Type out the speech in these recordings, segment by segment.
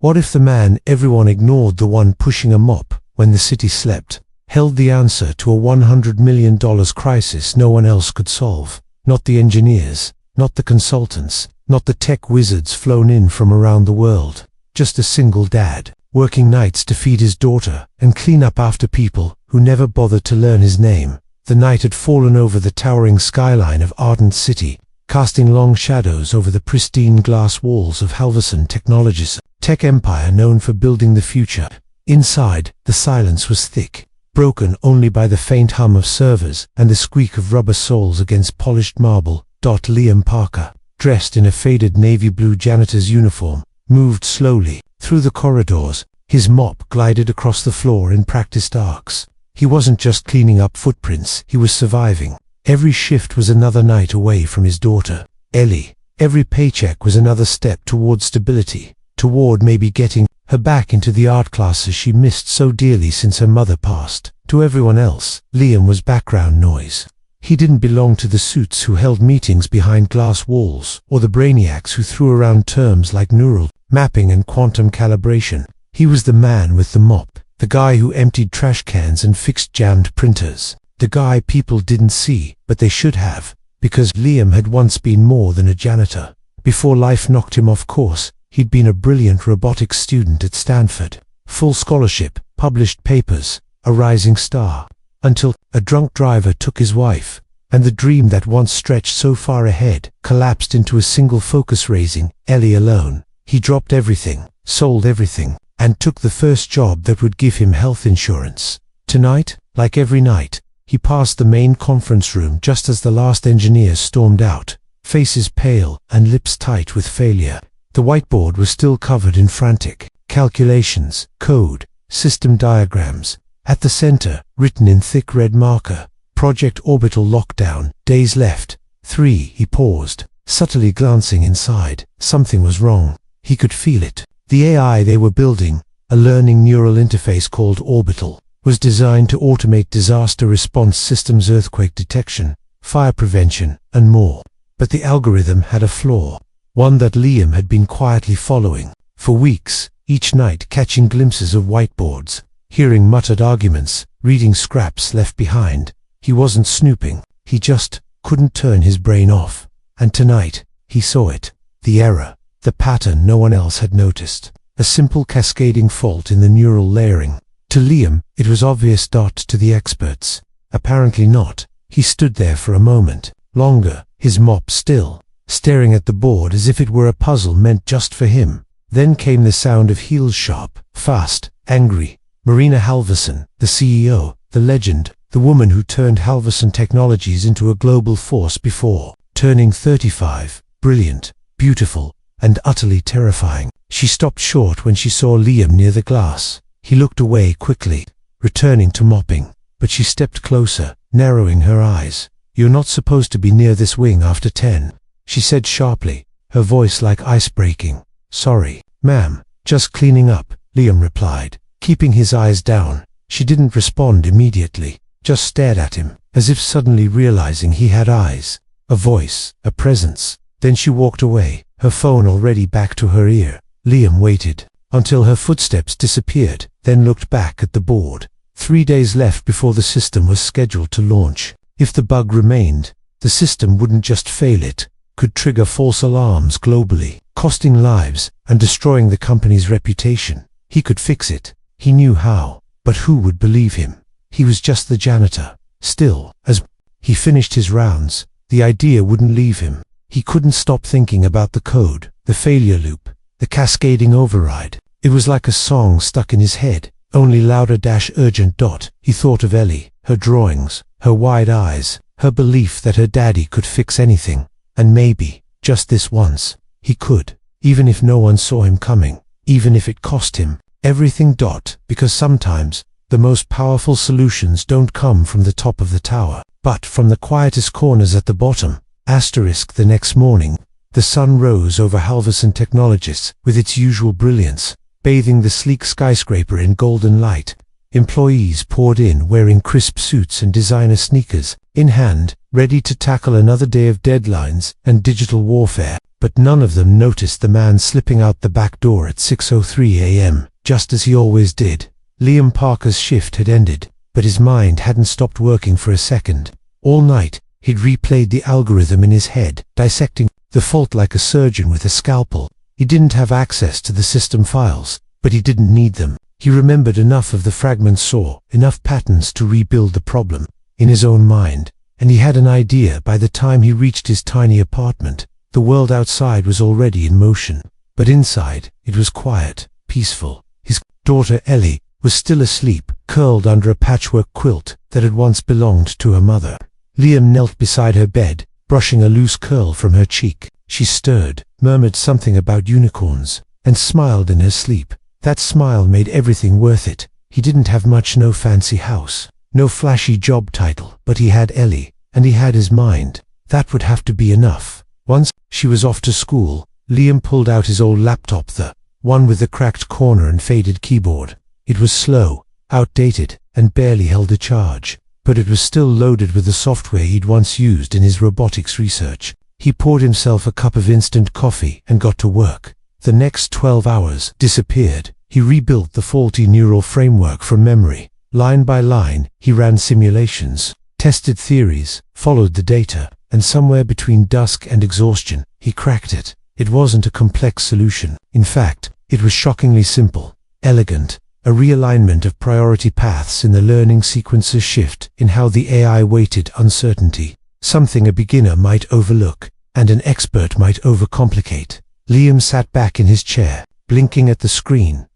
What if the man everyone ignored, the one pushing a mop when the city slept, held the answer to a $100 million crisis no one else could solve? Not the engineers, not the consultants, not the tech wizards flown in from around the world. Just a single dad, working nights to feed his daughter and clean up after people who never bothered to learn his name. The night had fallen over the towering skyline of ardent city, casting long shadows over the pristine glass walls of Halverson Technologies, tech empire known for building the future. Inside, the silence was thick, broken only by the faint hum of servers and the squeak of rubber soles against polished marble. Liam Parker, dressed in a faded navy blue janitor's uniform, moved slowly through the corridors. His mop glided across the floor in practiced arcs. He wasn't just cleaning up footprints, he was surviving. Every shift was another night away from his daughter, Ellie. Every paycheck was another step toward stability, toward maybe getting her back into the art classes she missed so dearly since her mother passed. To everyone else, Liam was background noise. He didn't belong to the suits who held meetings behind glass walls, or the brainiacs who threw around terms like neural mapping and quantum calibration. He was the man with the mop, the guy who emptied trash cans and fixed jammed printers, the guy people didn't see, but they should have, because Liam had once been more than a janitor. Before life knocked him off course, he'd been a brilliant robotics student at Stanford, full scholarship, published papers, a rising star, until a drunk driver took his wife, and the dream that once stretched so far ahead collapsed into a single focus-raising Ellie alone. He dropped everything, sold everything, and took the first job that would give him health insurance. Tonight, like every night, he passed the main conference room just as the last engineers stormed out, faces pale and lips tight with failure. The whiteboard was still covered in frantic calculations, code, system diagrams. At the center, written in thick red marker, Project Orbital Lockdown, days left, 3. He paused, subtly glancing inside. Something was wrong. He could feel it. The AI they were building, a learning neural interface called Orbital, was designed to automate disaster response systems, earthquake detection, fire prevention, and more. But the algorithm had a flaw, one that Liam had been quietly following for weeks, each night catching glimpses of whiteboards, hearing muttered arguments, reading scraps left behind. He wasn't snooping, he just couldn't turn his brain off. And tonight, he saw it. The error, the pattern no one else had noticed. A simple cascading fault in the neural layering. To Liam, it was obvious. To the experts, apparently not. He stood there for a moment, longer, his mop still, staring at the board as if it were a puzzle meant just for him. Then came the sound of heels, sharp, fast, angry. Marina Halverson, the CEO, the legend, the woman who turned Halverson Technologies into a global force before turning 35, brilliant, beautiful, and utterly terrifying. She stopped short when she saw Liam near the glass. He looked away quickly, returning to mopping, but she stepped closer, narrowing her eyes. "You're not supposed to be near this wing after 10, she said sharply, her voice like ice breaking. "Sorry, ma'am, just cleaning up," Liam replied, keeping his eyes down. She didn't respond immediately, just stared at him, as if suddenly realizing he had eyes, a voice, a presence. Then she walked away, her phone already back to her ear. Liam waited until her footsteps disappeared, then looked back at the board. 3 days left before the system was scheduled to launch. If the bug remained, the system wouldn't just fail, it could trigger false alarms globally, costing lives and destroying the company's reputation. He could fix it. He knew how, but who would believe him? He was just the janitor. Still, as he finished his rounds, the idea wouldn't leave him. He couldn't stop thinking about the code, the failure loop, the cascading override. It was like a song stuck in his head, only louder. Urgent. He thought of Ellie, her drawings, her wide eyes, her belief that her daddy could fix anything. And maybe, just this once, he could, even if no one saw him coming, even if it cost him everything. Because sometimes, the most powerful solutions don't come from the top of the tower, but from the quietest corners at the bottom. The next morning, the sun rose over Halverson Technologies with its usual brilliance, bathing the sleek skyscraper in golden light. Employees poured in wearing crisp suits and designer sneakers, in hand, ready to tackle another day of deadlines and digital warfare. but none of them noticed the man slipping out the back door at 6:03 a.m., just as he always did. Liam Parker's shift had ended, but his mind hadn't stopped working for a second. All night, he'd replayed the algorithm in his head, dissecting the fault like a surgeon with a scalpel. He didn't have access to the system files, but he didn't need them. He remembered enough of the fragments, saw enough patterns to rebuild the problem in his own mind, and he had an idea. By the time he reached his tiny apartment, the world outside was already in motion, but inside, it was quiet, peaceful. His daughter Ellie was still asleep, curled under a patchwork quilt that had once belonged to her mother. Liam knelt beside her bed, brushing a loose curl from her cheek. She stirred, murmured something about unicorns, and smiled in her sleep. That smile made everything worth it. He didn't have much, no fancy house, no flashy job title, but he had Ellie, and he had his mind. That would have to be enough. Once she was off to school, Liam pulled out his old laptop, the one with the cracked corner and faded keyboard. It was slow, outdated, and barely held a charge, but it was still loaded with the software he'd once used in his robotics research. He poured himself a cup of instant coffee and got to work. The next 12 hours disappeared. He rebuilt the faulty neural framework from memory. Line by line, he ran simulations, tested theories, followed the data, and somewhere between dusk and exhaustion, he cracked it. It wasn't a complex solution. In fact, it was shockingly simple, elegant, a realignment of priority paths in the learning sequences, shift in how the AI weighted uncertainty, something a beginner might overlook and an expert might overcomplicate. Liam sat back in his chair, blinking at the screen.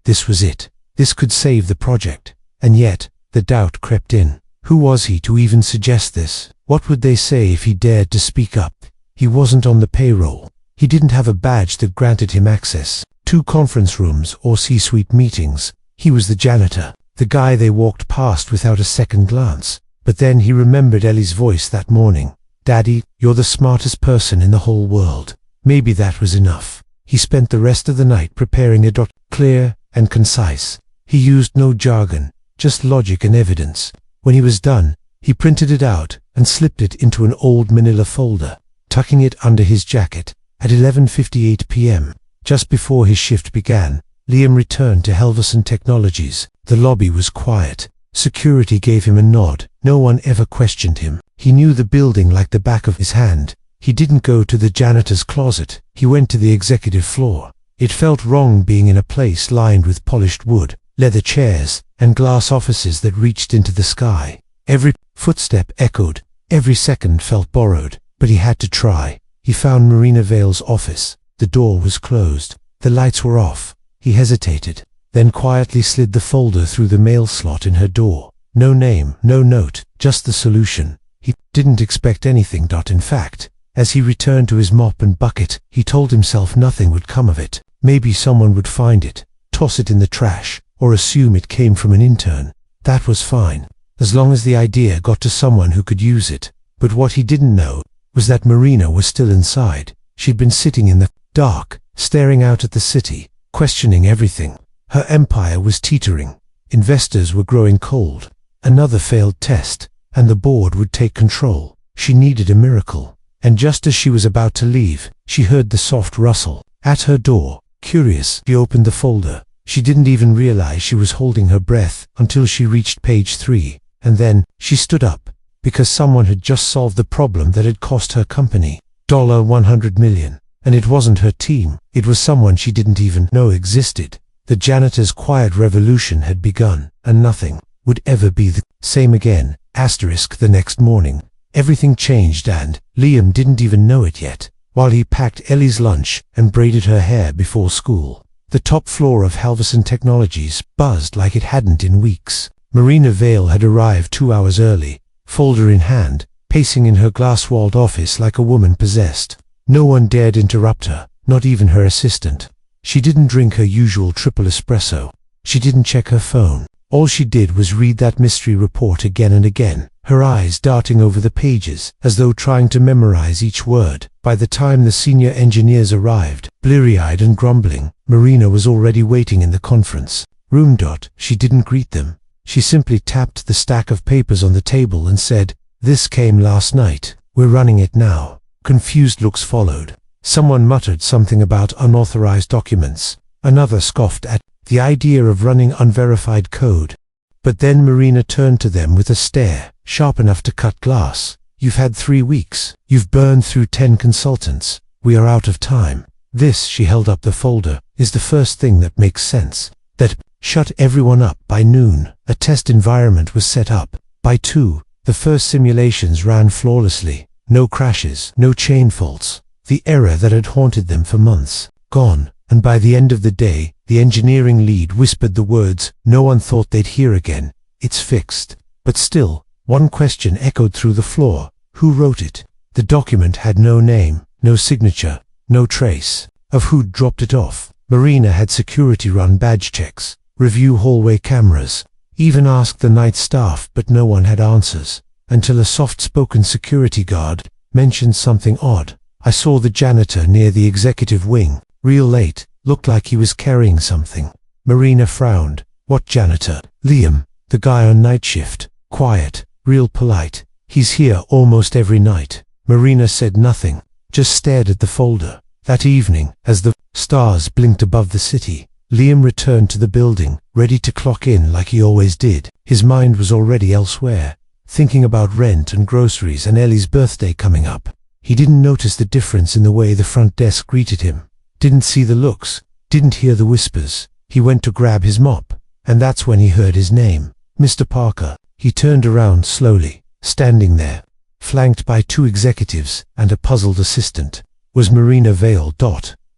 This was it. This could save the project. And yet, the doubt crept in. Who was he to even suggest this? What would they say if he dared to speak up? He wasn't on the payroll. He didn't have a badge that granted him access to conference rooms or C-suite meetings. He was the janitor, the guy they walked past without a second glance. But then he remembered Ellie's voice that morning. "Daddy, you're the smartest person in the whole world." Maybe that was enough. He spent the rest of the night preparing it, clear and concise. He used no jargon, just logic and evidence. When he was done, he printed it out and slipped it into an old manila folder, tucking it under his jacket. At 11:58 p.m., just before his shift began, Liam returned to Helverson Technologies. The lobby was quiet. Security gave him a nod. No one ever questioned him. He knew the building like the back of his hand. He didn't go to the janitor's closet. He went to the executive floor. It felt wrong being in a place lined with polished wood, leather chairs, and glass offices that reached into the sky. Every footstep echoed. Every second felt borrowed. But he had to try. He found Marina Vale's office. The door was closed. The lights were off. He hesitated, then quietly slid the folder through the mail slot in her door. No name, no note, just the solution. He didn't expect anything. In fact, as he returned to his mop and bucket, he told himself nothing would come of it. Maybe someone would find it, toss it in the trash, or assume it came from an intern. That was fine, as long as the idea got to someone who could use it. But what he didn't know was that Marina was still inside. She'd been sitting in the dark, staring out at the city, questioning everything. Her empire was teetering. Investors were growing cold. Another failed test, and the board would take control. She needed a miracle. And just as she was about to leave, she heard the soft rustle. At her door, curious, she opened the folder. She didn't even realize she was holding her breath until she reached page 3. And then, she stood up, because someone had just solved the problem that had cost her company $100 million. And it wasn't her team. It was someone she didn't even know existed. The janitor's quiet revolution had begun, and nothing would ever be the same again. The next morning, everything changed, and Liam didn't even know it yet. While he packed Ellie's lunch and braided her hair before school, the top floor of Helverson Technologies buzzed like it hadn't in weeks. Marina Vale had arrived 2 hours early, folder in hand, pacing in her glass-walled office like a woman possessed. No one dared interrupt her, not even her assistant. She didn't drink her usual triple espresso. She didn't check her phone. All she did was read that mystery report again and again, her eyes darting over the pages, as though trying to memorize each word. By the time the senior engineers arrived, bleary-eyed and grumbling, Marina was already waiting in the conference room. She didn't greet them. She simply tapped the stack of papers on the table and said, "This came last night. We're running it now." Confused looks followed. Someone muttered something about unauthorized documents. Another scoffed at the idea of running unverified code. But then Marina turned to them with a stare, sharp enough to cut glass. "You've had 3 weeks. You've burned through 10 consultants. We are out of time. This," she held up the folder, "is the first thing that makes sense. That shut everyone up by noon. A test environment was set up. By 2, the first simulations ran flawlessly. No crashes, no chain faults. The error that had haunted them for months, gone. And by the end of the day, the engineering lead whispered the words no one thought they'd hear again. It's fixed." But still, one question echoed through the floor. Who wrote it? The document had no name, no signature, no trace of who'd dropped it off. Marina had security run badge checks, review hallway cameras, even asked the night staff, but no one had answers. Until a soft-spoken security guard mentioned something odd. "I saw the janitor near the executive wing. Real late, looked like he was carrying something." Marina frowned. "What janitor?" "Liam, the guy on night shift. Quiet, real polite. He's here almost every night." Marina said nothing, just stared at the folder. That evening, as the stars blinked above the city, Liam returned to the building, ready to clock in like he always did. His mind was already elsewhere, thinking about rent and groceries and Ellie's birthday coming up. He didn't notice the difference in the way the front desk greeted him. Didn't see the looks, didn't hear the whispers. He went to grab his mop, and that's when he heard his name. "Mr. Parker." He turned around slowly. Standing there, flanked by 2 executives and a puzzled assistant, was Marina Vale.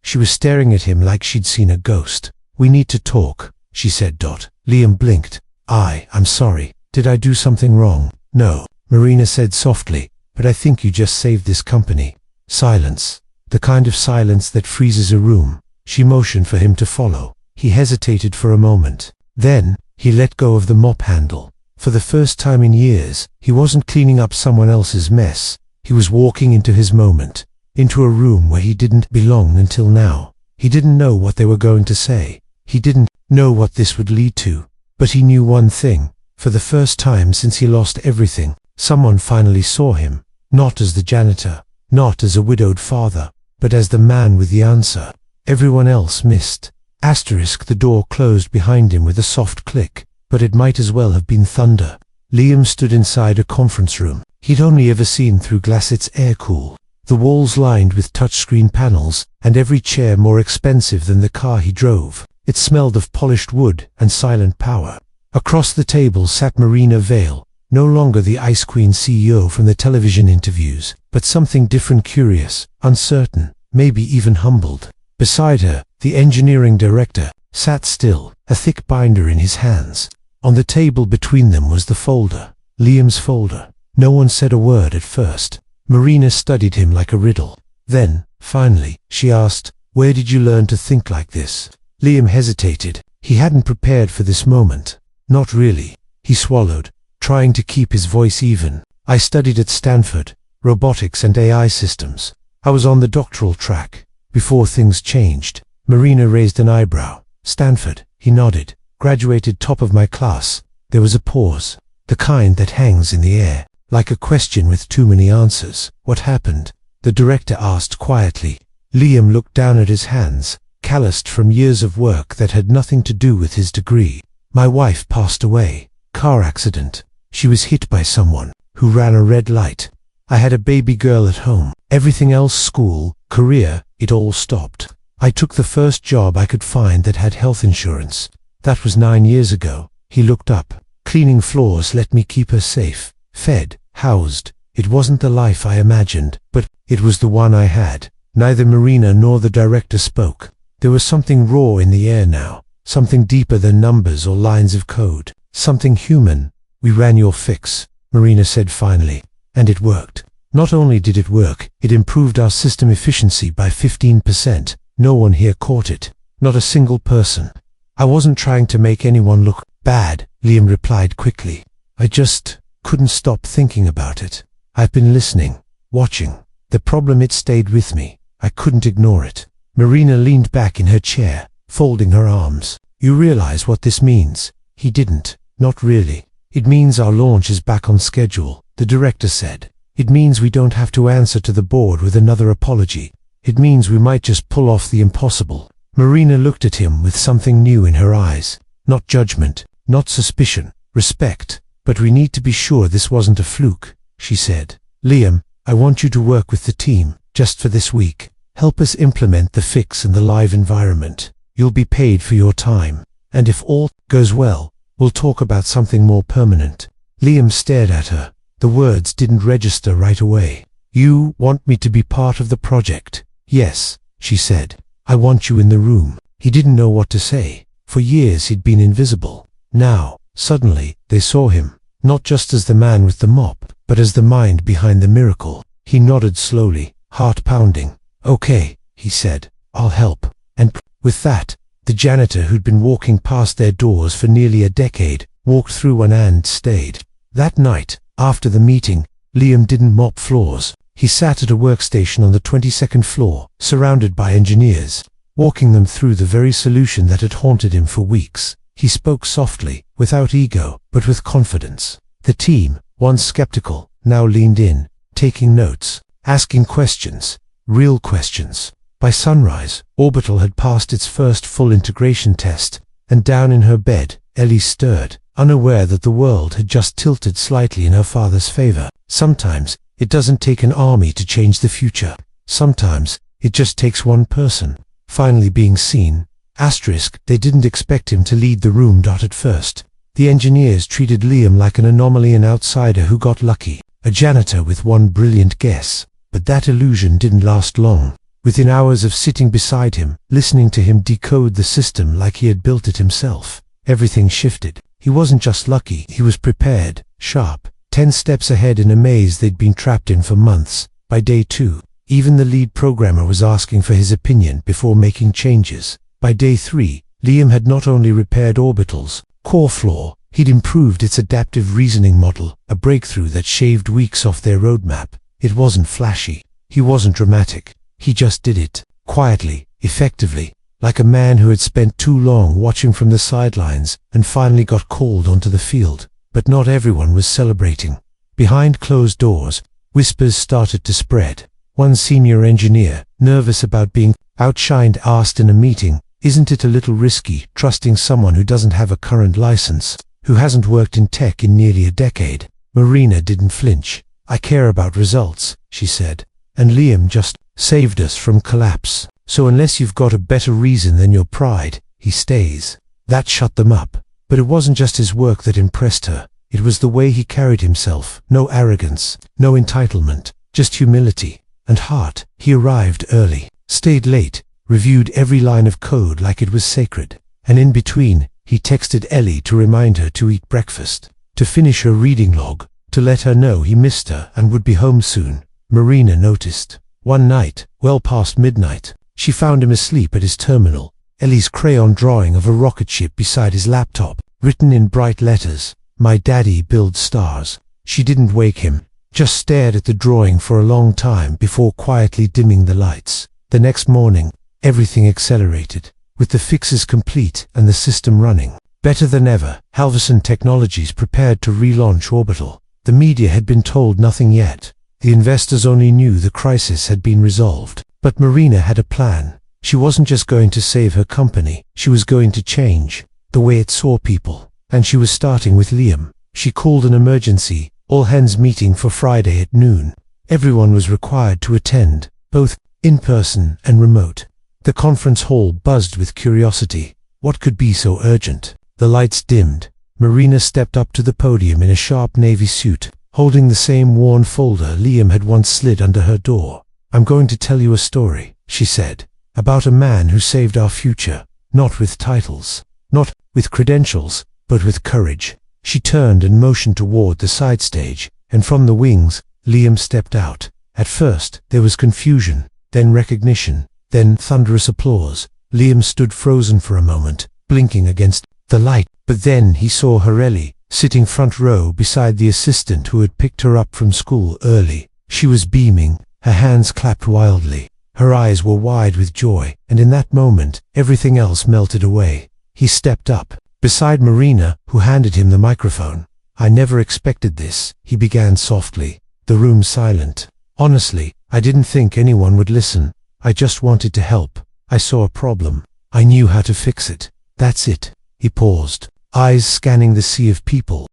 She was staring at him like she'd seen a ghost. "We need to talk," she said. Liam blinked. I'm sorry. Did I do something wrong?" "No," Marina said softly, "but I think you just saved this company." Silence. The kind of silence that freezes a room. She motioned for him to follow. He hesitated for a moment. Then, he let go of the mop handle. For the first time in years, he wasn't cleaning up someone else's mess. He was walking into his moment, into a room where he didn't belong until now. He didn't know what they were going to say. He didn't know what this would lead to. But he knew one thing. For the first time since he lost everything, someone finally saw him. Not as the janitor, not as a widowed father, but as the man with the answer. Everyone else missed. The door closed behind him with a soft click, but it might as well have been thunder. Liam stood inside a conference room. He'd only ever seen through glass. Its air-cool, the walls lined with touchscreen panels, and every chair more expensive than the car he drove. It smelled of polished wood and silent power. Across the table sat Marina Vale, no longer the Ice Queen CEO from the television interviews, but something different, curious, uncertain, maybe even humbled. Beside her, the engineering director sat still, a thick binder in his hands. On the table between them was the folder, Liam's folder. No one said a word at first. Marina studied him like a riddle. Then, finally, she asked, "Where did you learn to think like this?" Liam hesitated. He hadn't prepared for this moment. "Not really." He swallowed, trying to keep his voice even. "I studied at Stanford, robotics and AI systems. I was on the doctoral track, before things changed." Marina raised an eyebrow. "Stanford," he nodded. "Graduated top of my class." There was a pause, the kind that hangs in the air, like a question with too many answers. "What happened?" the director asked quietly. Liam looked down at his hands, calloused from years of work that had nothing to do with his degree. "My wife passed away. Car accident. She was hit by someone who ran a red light. I had a baby girl at home. Everything else, school, career, it all stopped. I took the first job I could find that had health insurance. That was 9 years ago." He looked up. "Cleaning floors let me keep her safe, fed, housed. It wasn't the life I imagined, but it was the one I had." Neither Marina nor the director spoke. There was something raw in the air now, something deeper than numbers or lines of code, something human. "We ran your fix," Marina said finally, "and it worked. Not only did it work, it improved our system efficiency by 15%. No one here caught it. Not a single person." "I wasn't trying to make anyone look bad," Liam replied quickly. "I just couldn't stop thinking about it. I've been listening, watching. The problem, it stayed with me. I couldn't ignore it." Marina leaned back in her chair, folding her arms. "You realize what this means?" He didn't. "Not really." "It means our launch is back on schedule," the director said. "It means we don't have to answer to the board with another apology. It means we might just pull off the impossible." Marina looked at him with something new in her eyes. Not judgment, not suspicion, respect. "But we need to be sure this wasn't a fluke," she said. "Liam, I want you to work with the team, just for this week. Help us implement the fix in the live environment. You'll be paid for your time. And if all goes well, we'll talk about something more permanent." Liam stared at her. The words didn't register right away. "You want me to be part of the project?" "Yes," she said. "I want you in the room." He didn't know what to say. For years he'd been invisible. Now, suddenly, they saw him, not just as the man with the mop, but as the mind behind the miracle. He nodded slowly, heart pounding. "Okay," he said, "I'll help." And with that, the janitor who'd been walking past their doors for nearly a decade, walked through one and stayed. That night, after the meeting, Liam didn't mop floors. He sat at a workstation on the 22nd floor, surrounded by engineers, walking them through the very solution that had haunted him for weeks. He spoke softly, without ego, but with confidence. The team, once skeptical, now leaned in, taking notes, asking questions, real questions. By sunrise, Orbital had passed its first full integration test, and down in her bed, Ellie stirred, unaware that the world had just tilted slightly in her father's favor. Sometimes, it doesn't take an army to change the future. Sometimes, it just takes one person finally being seen. They didn't expect him to lead the room. At first, the engineers treated Liam like an anomaly, an outsider who got lucky, a janitor with one brilliant guess. But that illusion didn't last long. Within hours of sitting beside him, listening to him decode the system like he had built it himself, everything shifted. He wasn't just lucky, he was prepared, sharp, 10 steps ahead in a maze they'd been trapped in for months. By day 2, even the lead programmer was asking for his opinion before making changes. By day 3, Liam had not only repaired Orbital's core flaw, he'd improved its adaptive reasoning model, a breakthrough that shaved weeks off their roadmap. It wasn't flashy. He wasn't dramatic. He just did it, quietly, effectively, like a man who had spent too long watching from the sidelines and finally got called onto the field. But not everyone was celebrating. Behind closed doors, whispers started to spread. One senior engineer, nervous about being outshined, asked in a meeting, "Isn't it a little risky trusting someone who doesn't have a current license, who hasn't worked in tech in nearly a decade?" Marina didn't flinch. "I care about results," she said. "And Liam just saved us from collapse. So unless you've got a better reason than your pride, he stays." That shut them up. But it wasn't just his work that impressed her. It was the way he carried himself. No arrogance, no entitlement, just humility and heart. He arrived early, stayed late, reviewed every line of code like it was sacred. And in between, he texted Ellie to remind her to eat breakfast, to finish her reading log, to let her know he missed her and would be home soon. Marina noticed. One night, well past midnight, she found him asleep at his terminal, Ellie's crayon drawing of a rocket ship beside his laptop, written in bright letters, "My daddy builds stars." She didn't wake him, just stared at the drawing for a long time before quietly dimming the lights. The next morning, everything accelerated, with the fixes complete and the system running better than ever. Halverson Technologies prepared to relaunch Orbital. The media had been told nothing yet. The investors only knew the crisis had been resolved. But Marina had a plan. She wasn't just going to save her company, she was going to change the way it saw people. And she was starting with Liam. She called an emergency, all-hands meeting for Friday at noon. Everyone was required to attend, both in person and remote. The conference hall buzzed with curiosity. What could be so urgent? The lights dimmed. Marina stepped up to the podium in a sharp navy suit, holding the same worn folder Liam had once slid under her door. "I'm going to tell you a story," she said, "about a man who saved our future, not with titles, not with credentials, but with courage." She turned and motioned toward the side stage, and from the wings, Liam stepped out. At first, there was confusion, then recognition, then thunderous applause. Liam stood frozen for a moment, blinking against the light, but then he saw her Ellie, sitting front row beside the assistant who had picked her up from school early. She was beaming, her hands clapped wildly, her eyes were wide with joy, and in that moment, everything else melted away. He stepped up, beside Marina, who handed him the microphone. "I never expected this," he began softly. The room silent. "Honestly, I didn't think anyone would listen. I just wanted to help. I saw a problem. I knew how to fix it. That's it." He paused, eyes scanning the sea of people.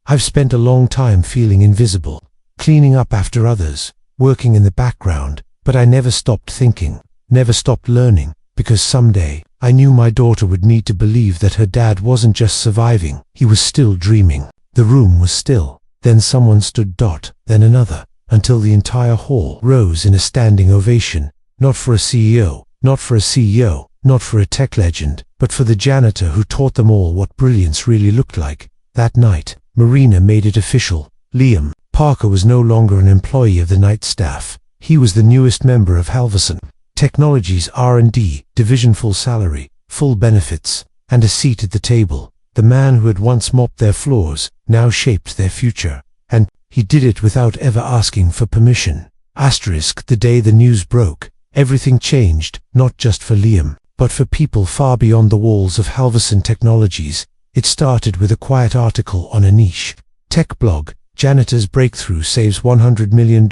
"I've spent a long time feeling invisible, cleaning up after others, working in the background, but I never stopped thinking, never stopped learning, because someday, I knew my daughter would need to believe that her dad wasn't just surviving, he was still dreaming." The room was still. Then someone stood, then another, until the entire hall rose in a standing ovation, not for a CEO, not for a CEO, not for a tech legend, but for the janitor who taught them all what brilliance really looked like. That night, Marina made it official. Liam Parker was no longer an employee of the night staff. He was the newest member of Halverson Technologies R&D division, full salary, full benefits, and a seat at the table. The man who had once mopped their floors now shaped their future, and he did it without ever asking for permission. The day the news broke, everything changed, not just for Liam, but for people far beyond the walls of Halverson Technologies. It started with a quiet article on a niche tech blog, "Janitor's Breakthrough Saves $100 Million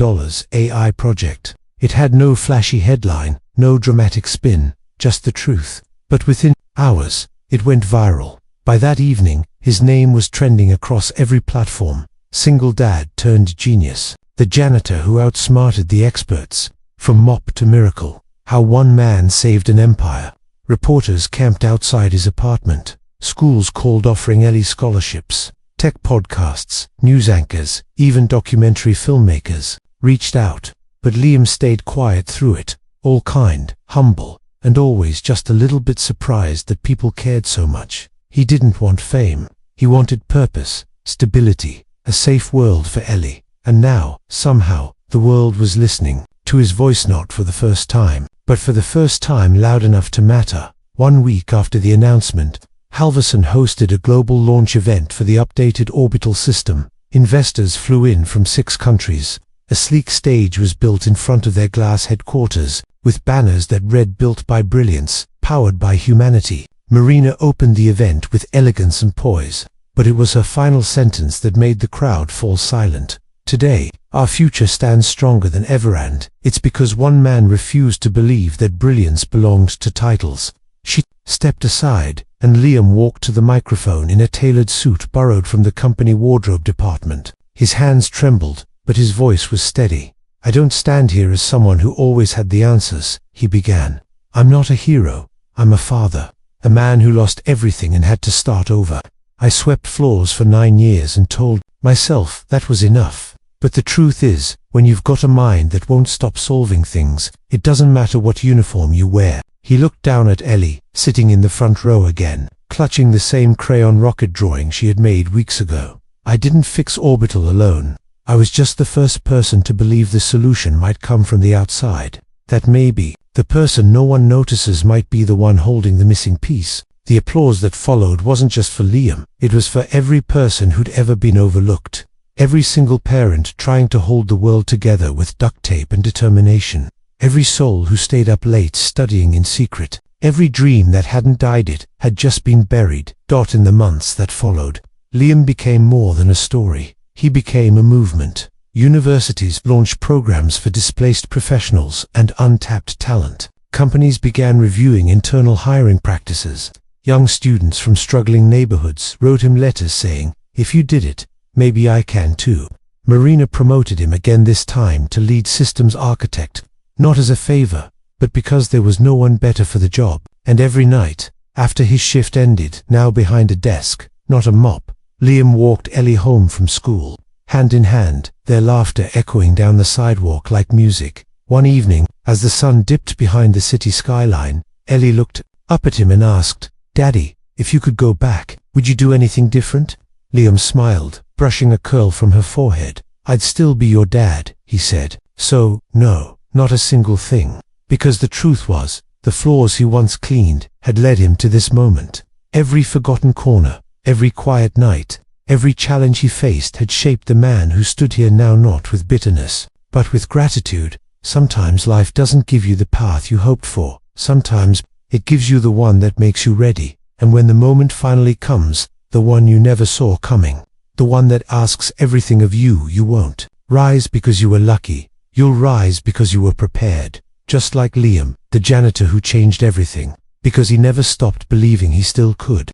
AI Project." It had no flashy headline, no dramatic spin, just the truth. But within hours, it went viral. By that evening, his name was trending across every platform. Single dad turned genius. The janitor who outsmarted the experts. From mop to miracle. How one man saved an empire. Reporters camped outside his apartment. Schools called offering Ellie scholarships. Tech podcasts, news anchors, even documentary filmmakers reached out. But Liam stayed quiet through it, all kind, humble, and always just a little bit surprised that people cared so much. He didn't want fame. He wanted purpose, stability, a safe world for Ellie. And now, somehow, the world was listening to his voice, not for the first time, but for the first time loud enough to matter. 1 week after the announcement, Halverson hosted a global launch event for the updated orbital system. Investors flew in from 6 countries. A sleek stage was built in front of their glass headquarters, with banners that read "Built by Brilliance, Powered by Humanity." Marina opened the event with elegance and poise, but it was her final sentence that made the crowd fall silent. "Today, our future stands stronger than ever, and it's because one man refused to believe that brilliance belonged to titles." She stepped aside, and Liam walked to the microphone in a tailored suit borrowed from the company wardrobe department. His hands trembled, but his voice was steady. "I don't stand here as someone who always had the answers," he began. "I'm not a hero. I'm a father. A man who lost everything and had to start over. I swept floors for 9 years and told myself that was enough. But the truth is, when you've got a mind that won't stop solving things, it doesn't matter what uniform you wear." He looked down at Ellie, sitting in the front row again, clutching the same crayon rocket drawing she had made weeks ago. "I didn't fix orbital alone. I was just the first person to believe the solution might come from the outside. That maybe the person no one notices might be the one holding the missing piece." The applause that followed wasn't just for Liam, it was for every person who'd ever been overlooked. Every single parent trying to hold the world together with duct tape and determination. Every soul who stayed up late studying in secret. Every dream that hadn't died, it had just been buried. In the months that followed, Liam became more than a story. He became a movement. Universities launched programs for displaced professionals and untapped talent. Companies began reviewing internal hiring practices. Young students from struggling neighborhoods wrote him letters saying, "If you did it, maybe I can too." Marina promoted him again, this time to lead systems architect, not as a favor, but because there was no one better for the job. And every night, after his shift ended, now behind a desk, not a mop, Liam walked Ellie home from school, hand in hand, their laughter echoing down the sidewalk like music. One evening, as the sun dipped behind the city skyline, Ellie looked up at him and asked, "Daddy, if you could go back, would you do anything different?" Liam smiled, brushing a curl from her forehead. "I'd still be your dad," he said. "So, no, not a single thing." Because the truth was, the floors he once cleaned had led him to this moment. Every forgotten corner, every quiet night, every challenge he faced had shaped the man who stood here now, not with bitterness, but with gratitude. Sometimes life doesn't give you the path you hoped for. Sometimes it gives you the one that makes you ready. And when the moment finally comes, the one you never saw coming, the one that asks everything of you, you won't rise because you were lucky. You'll rise because you were prepared. just like Liam, the janitor who changed everything, because he never stopped believing he still could.